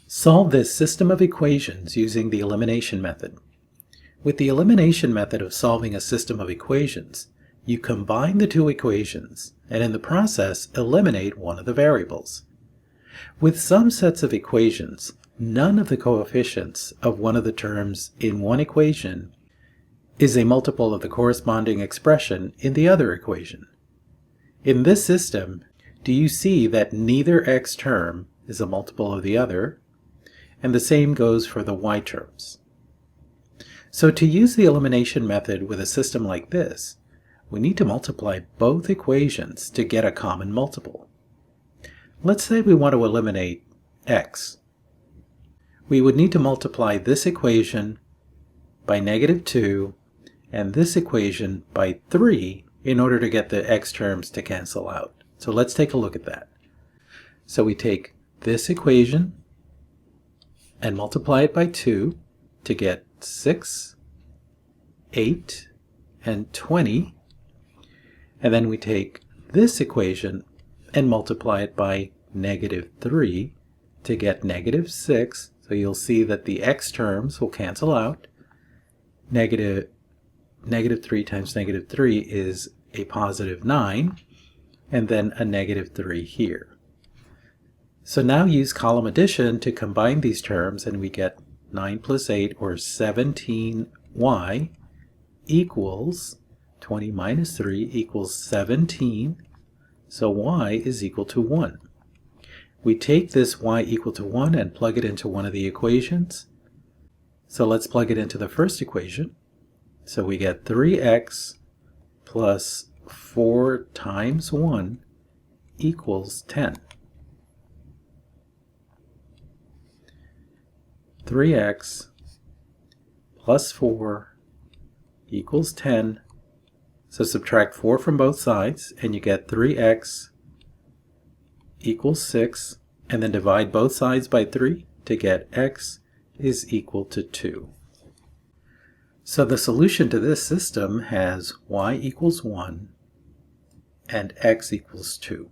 Solve this system of equations using the elimination method. With the elimination method of solving a system of equations, you combine the two equations and in the process eliminate one of the variables. With some sets of equations, none of the coefficients of one of the terms in one equation is a multiple of the corresponding expression in the other equation. In this system, do you see that neither x term is a multiple of the other? And the same goes for the y terms. So to use the elimination method with a system like this, we need to multiply both equations to get a common multiple. Let's say we want to eliminate x. We would need to multiply this equation by -2 and this equation by 3 in order to get the x terms to cancel out. So let's take a look at that. So we take this equation and multiply it by 2 to get 6, 8, and 20. And then we take this equation and multiply it by -3 to get -6. So you'll see that the x terms will cancel out. Negative 3 times -3 is a +9, and then a -3 here. So now use column addition to combine these terms, and we get 9 plus 8, or 17y, equals 20 minus 3 equals 17. So y is equal to 1. We take this y equal to 1 and plug it into one of the equations. So let's plug it into the first equation. So we get 3x plus 4 times 1 equals 10. 3x plus 4 equals 10. So subtract 4 from both sides and you get 3x equals 6, and then divide both sides by 3 to get x is equal to 2. So the solution to this system has y equals 1 and x equals 2.